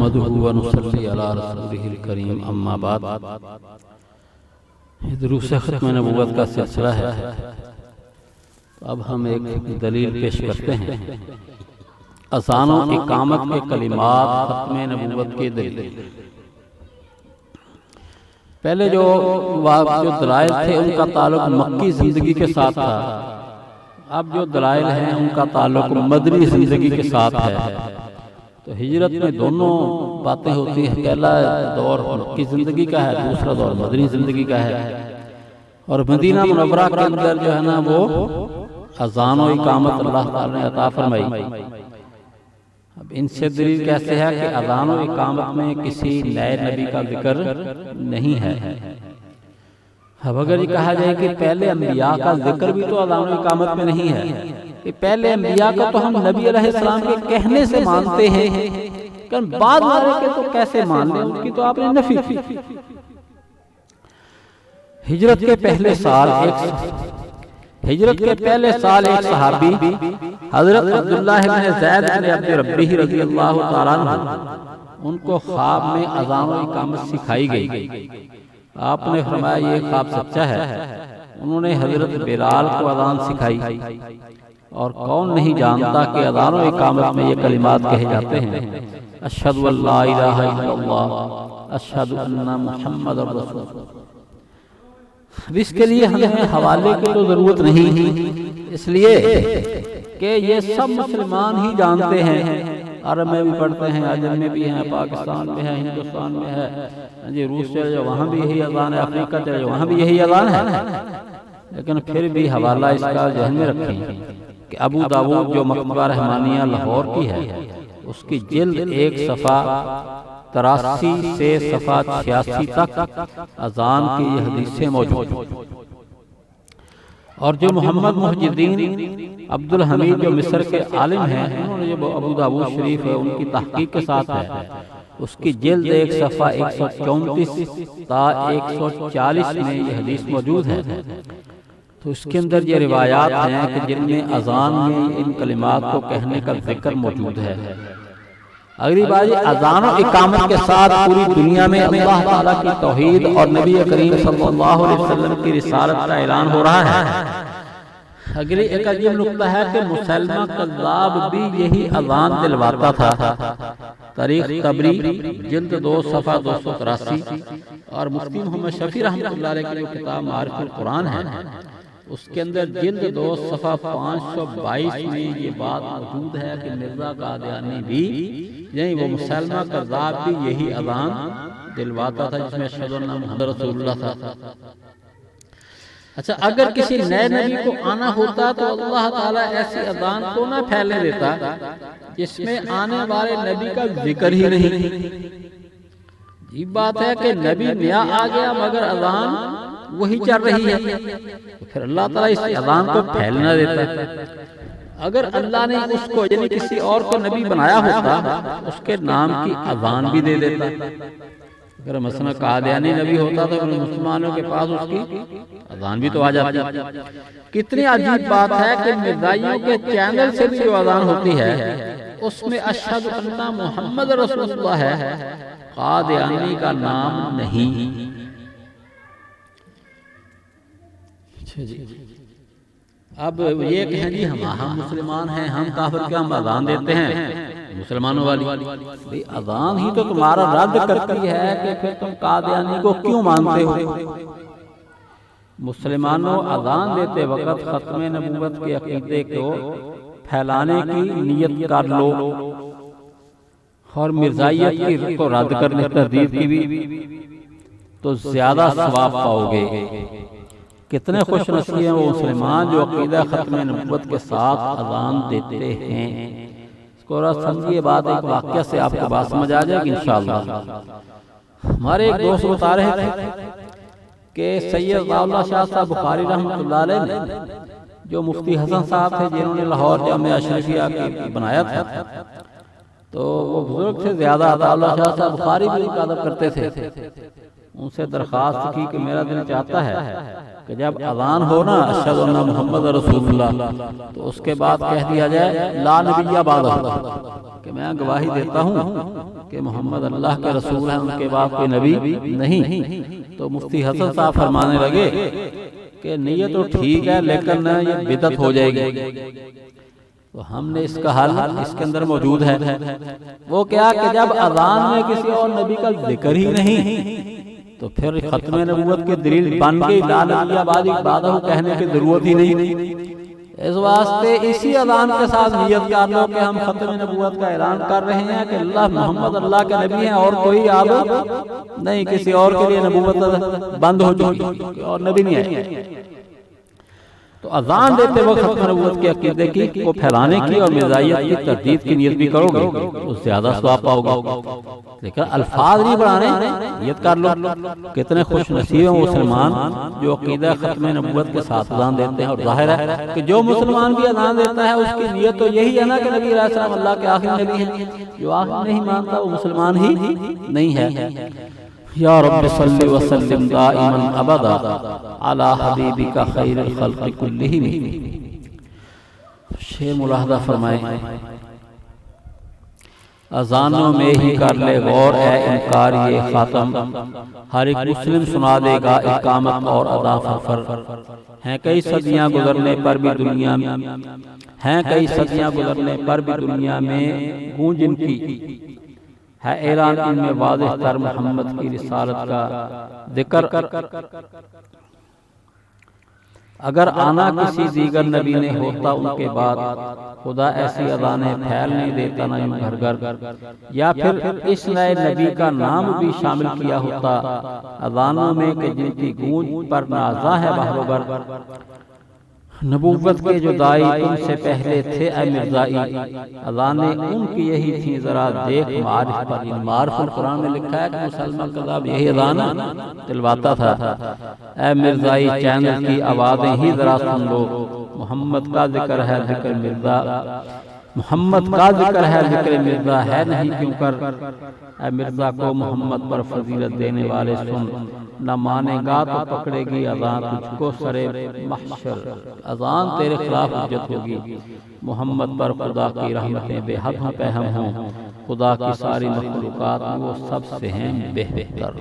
نحمدہ ونصلی علی رسولہ الکریم اما بعد۔ یہ دروس ختم نبوت کا سلسلہ ہے۔ اب ہم ایک دلیل پیش کرتے ہیں، اذان و اقامت کے کلمات ختم نبوت کے دلیل۔ پہلے جو دلائل تھے ان کا تعلق مکی زندگی کے ساتھ تھا، اب جو دلائل ہیں ان کا تعلق مدنی زندگی کے ساتھ ہے۔ تو ہجرت میں دونوں باتیں ہوتی ہیں، پہلا دور مکی زندگی کا ہے، دوسرا دور مدنی زندگی کا ہے۔ اور مدینہ منورہ کے اندر جو ہے نا وہ اذان و اقامت اللہ تعالی نے عطا فرمائی۔ اب ان سے دلیل کیسے ہے کہ اذان و اقامت میں کسی نئے نبی کا ذکر نہیں ہے۔ اب اگر یہ کہا جائے کہ پہلے انبیاء کا ذکر بھی تو اذان و اقامت میں نہیں ہے، کہ پہلے انبیاء کا تو ہم نبی علیہ السلام کے کہنے سے مانتے ہیں، کہ بعد والے کے تو کیسے مان لیں، ان کی تو آپ نے نفی کی۔ ہجرت کے پہلے سال ایک صحابی حضرت عبداللہ بن زید بن عبد ربہ رضی اللہ تعالیٰ عنہ، ان کو خواب میں اذان و اقامت سکھائی گئی۔ آپ نے فرمایا یہ خواب سچا ہے۔ انہوں نے حضرت بلال کو اذان سکھائی، اور کون نہیں جانتا کہ اذان و اقامت میں یہ کلمات کہے جاتے ہیں، اشہد ان لا الہ الا اللہ اشہد ان محمد رسول اللہ۔ اب اس کے لیے ہمیں حوالے کی تو ضرورت نہیں، اس لیے کہ یہ سب مسلمان ہی جانتے ہیں، عرب میں بھی پڑھتے ہیں، عجم میں بھی ہیں، پاکستان میں ہے، ہندوستان میں ہے، روس چلے جاؤ وہاں بھی یہی اذان ہے، افریقہ چلے جاؤ وہاں بھی یہی اذان ہے۔ لیکن پھر بھی حوالہ اس کا ذہن میں رکھیں کہ ابو داؤد جو مکتبہ رحمانیہ لاہور کی ہے، اس کی جلد 1 صفحہ 83 سے صفحہ 86 تک اذان کی یہ حدیثیں موجود ہیں۔ اور جو محمد محی الدین عبد الحمید جو مصر کے عالم ہیں، انہوں نے جو ابو داؤد شریف ہے ان کی تحقیق کے ساتھ ہے، اس کی جلد 1 صفحہ 134 تا 140 میں یہ حدیث موجود ہے۔ تو اس کے اندر یہ روایات ہیں کہ جن میں اذان میں ان کلمات کو کہنے کا ذکر موجود ہے۔ اگلی بات یہ اذان و اقامت کے ساتھ پوری دنیا میں اللہ تعالیٰ کی توحید اور نبی کریم صلی اللہ علیہ وسلم کی رسالت کا اعلان ہو رہا ہے۔ اگلی ایک عجیب نکتہ ہے کہ مسلمہ کذاب بھی یہی اذان دلواتا تھا۔ تاریخ طبری جلد 2 صفحہ 283 اور مفتی محمد شفیع رحمۃ اللہ علیہ کی جو کتاب معارف القرآن ہے، اس کے اندر جلد 2 صفحہ 522 میں یہ بات موجود ہے کہ مرزا قادیانی بھی یعنی وہ مسلمہ کذاب بھی یہی اذان دلواتا تھا جس میں اشہد ان محمد رسول اللہ تھا۔ اچھا، اگر کسی نئے نبی کو آنا ہوتا تو اللہ تعالیٰ ایسی اذان کو نہ پھیلنے دیتا جس میں آنے والے نبی کا ذکر ہی نہیں۔ یہ بات ہے کہ نبی نیا آ گیا مگر اذان وہی چل رہی ہے، پھر اللہ تعالیٰ اس اذان کو پھیلنا دیتا ہے۔ اگر اللہ نے اس کو یعنی کسی اور کو نبی بنایا ہوتا اس کے نام کی اذان بھی دے دیتا۔ اگر مثلا قادیانی نبی ہوتا تو مسلمانوں کے پاس اس کی اذان بھی تو آ جاتی۔ کتنی عجیب بات ہے کہ مرزائیوں کے چینل سے بھی جو اذان ہوتی ہے اس میں اشہد ان محمد رسول اللہ ہے، قادیانی کا نام نہیں۔ اب یہ کہیں جی ہم مسلمان ہیں، ہم کافر کے ہم اذان دیتے ہیں مسلمانوں والی۔ اذان ہی تو تمہارا رد کرتی ہے کہ پھر تم قادیانی کو کیوں مانتے ہو؟ مسلمانوں اذان دیتے وقت ختم نبوت کے عقیدے کو پھیلانے کی نیت کر لو، اور مرزائیت کی کو رد کرنے تردید کی بھی تو زیادہ ثواب پاؤ گے۔ کتنے خوش نصیب ہیں وہ مسلمان جو عقیدہ ختم نبوت کے ساتھ اذان دیتے ہیں۔ اس کو سمجھیے بات، ایک واقعہ سے آپ کو بات سمجھ آ جائے گی انشاءاللہ۔ ہمارے ایک دوست بتا رہے تھے کہ سید اللہ شاہ صاحب بخاری رحمۃ اللہ علیہ نے جو مفتی حسن صاحب تھے جنہوں نے لاہور جامعہ اشرفیہ بنایا تھا، تو وہ بزرگ سے زیادہ عطا اللہ شاہ صاحب بخاری بھی ان کا ادب کرتے تھے. ان سے درخواست کی کہ میرا دل چاہتا ہے کہ جب اذان ہو نا اشہد ان محمد رسول اللہ تو اس کے بعد کہہ دیا جائے لا نبی بعدہ، کہ میں گواہی دیتا ہوں کہ محمد اللہ کے رسول ہیں، ان کے بعد کوئی نبی نہیں. تو مفتی حسن صاحب فرمانے لگے کہ نیت تو ٹھیک ہے لیکن یہ بدعت ہو جائے گی. تو ہم نے اس کا حل اس کے اندر موجود ہے. وہ کیا کہ جب اذان میں کسی اور نبی کا ذکر ہی نہیں تو پھر ختم نبوت کی دلیل بن گئی لا نبی بعدہ کہنے کی ضرورت ہی نہیں. اس واسطے اسی اذان کے ساتھ نیت کر لو کہ ہم ختم نبوت کا اعلان کر رہے ہیں کہ اللہ محمد اللہ کے نبی ہیں اور کوئی اب نہیں، کسی اور کے لیے نبوت بند ہو چکی اور نبی نہیں ہے. تو اذان دیتے وقت ختم نبوت کے عقیدے کو پھیلانے کی اور مرزائیت کی تردید کی نیت بھی کرو گے تو زیادہ ثواب پاؤ گے. لیکن الفاظ نہیں بڑھانے، نیت کر لو. کتنے خوش نصیب ہیں وہ مسلمان جو عقیدہ ختم نبوت کے ساتھ اذان دیتے ہیں. اور ظاہر ہے کہ جو مسلمان بھی اذان دیتا ہے اس کی نیت تو یہی ہے نا کہ نبی علیہ السلام اللہ کے آخری نبی ہیں. جو آخر نہیں مانتا وہ مسلمان ہی نہیں ہے. یا رب صلی وسلم دائما ابدا علی حبیبک خیر الخلق کلہم. شیخ ملاحظہ فرمائیں اذانوں میں ہی کر لے غور اے انکار یہ خاتم، ہر ایک مسلم سنا دے گا اقامت اور ادا فرفر. ہیں کئی صدیاں گزرنے پر بھی دنیا میں گونج ان کی ہے اعلان ان میں واضح تر محمد کی رسالت کا ذکر. اگر آنا کسی دیگر نبی نے ہوتا ان کے بعد خدا ایسی اذانیں پھیل نہیں دیتا نہ یوں گھر گھر، یا پھر اس نئے نبی کا نام بھی شامل کیا ہوتا اذانوں میں کہ جن کی گونج پر نازا ہے بحر و بر. نبوت کے جو دائی تم سے پہلے تھے اے مرزائی، اذانیں ان کی یہی تھی ذرا دیکھ معارف پر. معارف القرآن میں لکھا ہے کہ مسلمان کذاب یہی اذان دلواتا تھا. اے مرزائی چینل کی آوازیں ہی ذرا سن لو، محمد کا ذکر ہے ذکر مرزا، محمد کا ذکر ہے ذکر مرزا ہے نہیں کیوں کر. اے مرزا کو محمد پر فضیلت دینے والے سن، نہ مانے گا تو پکڑے گی اذان تجھ کو سرے محشر. اذان تیرے خلاف حجت ہوگی. محمد پر خدا کی رحمتیں بے حد پہم ہوں، خدا کی ساری مخلوقات وہ سب سے ہیں بہتر.